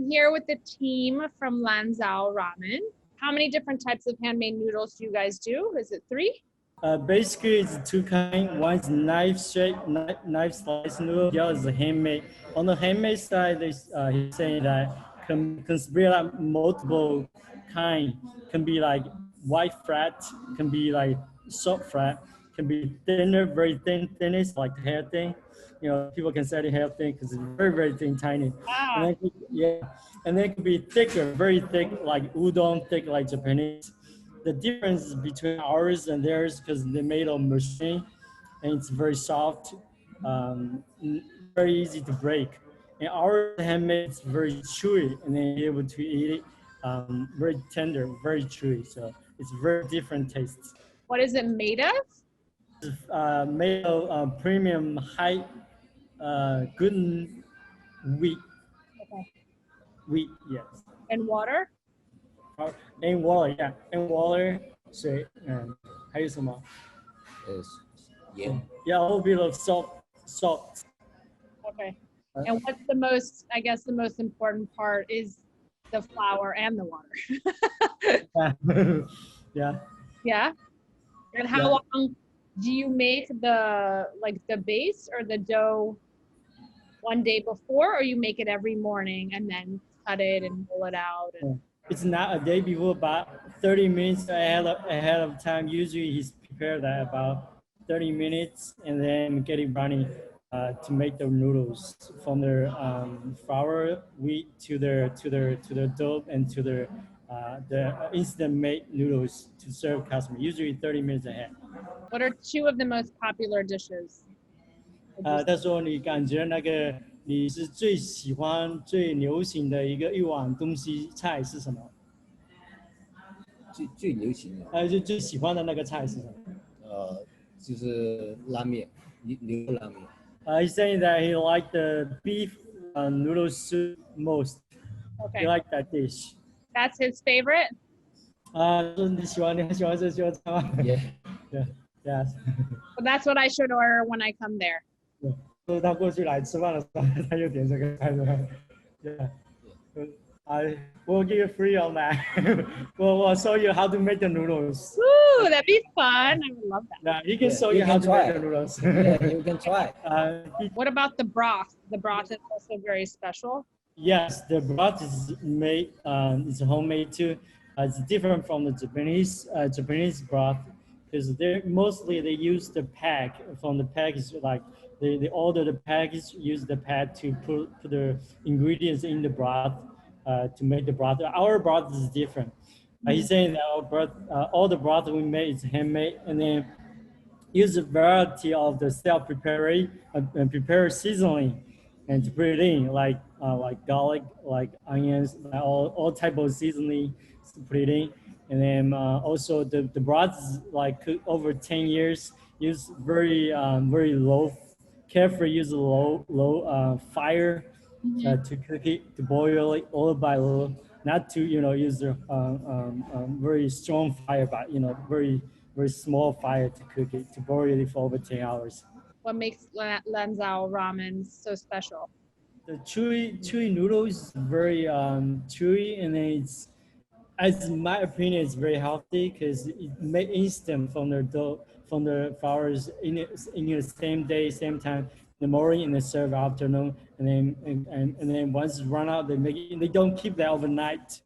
here with the team from LanZhou Ramen. How many different types of handmade noodles do you guys do? Is it 3? Basically, it's two kinds. One is knife shape, knife slice noodle. The other is handmade. On the handmade side, he's saying that can be like multiple kind. Can be like white flat, can be like soft flat, can be thinner, very thinnest, like hair thin. You know, people can say the hair thin because it's very thin, tiny. And then and then it could be thicker, very thick, like udon thick, like Japanese. The difference between ours and theirs because they're made of machine and it's very soft, very easy to break. And our handmade is very chewy and then you're able to eat it very tender, very chewy. So it's very different tastes. What is it made of? Made of premium high gluten wheat. Okay. Wheat, yes. And water? And water, yeah. And water, 水，还有什么？盐。Yeah, a little bit of salt. Okay. And what's the most, I guess the most important part is the flour and the water. Yeah. Yeah. And how long do you make the base or the dough one day before, or you make it every morning and then cut it and roll it out? And... It's not a day before, but 30 minutes ahead of time. Usually he's prepared that about 30 minutes and then get it running to make the noodles from their flour, wheat to their dough and to the instant made noodles to serve customers. Usually 30 minutes ahead. What are 2 of the most popular dishes? 他说你感觉那个你是最喜欢最流行的一碗东西菜是什么？最流行的。就最喜欢的那个菜是什么？就是拉面，牛拉面。He's saying that he liked the beef noodle soup most. Okay. He liked that dish. That's his favorite? 你喜欢这道菜吗 Yeah. Yes. Well, that's what I should order when I come there. 就是他过去来吃饭的时候，他就点这个菜的。Yeah. I will give you free on that. we'll show you how to make the noodles. Ooh, that'd be fun. I would love that. Yeah, he can show you how to make the noodles. Yeah, you can try. What about the broth? The broth is also very special. Yes, the broth is made. It's homemade too. It's different from the Japanese broth because they use the pack from the package. Like they order the package, use the pack to put the ingredients in the broth. To make the broth. Our broth is different. He's saying that our broth, all the broth we make is handmade, and then use a variety of the self-prepared and prepared seasoning, and to put it in like garlic, like onions, all type of seasoning to put it in, and then also the broth is like cooked over 10 years. Use very low, carefully use low fire. To cook it, to boil it little by little, not to use a very strong fire, but very small fire to cook it, to boil it for over 10 hours. What makes LanZhou Ramen so special? The chewy noodles is very chewy, and then it's, as in my opinion, it's very healthy because it made instant from their dough, from the flours in the same day, same time. The morning and they serve afternoon, and then once it's run out, they don't keep that overnight.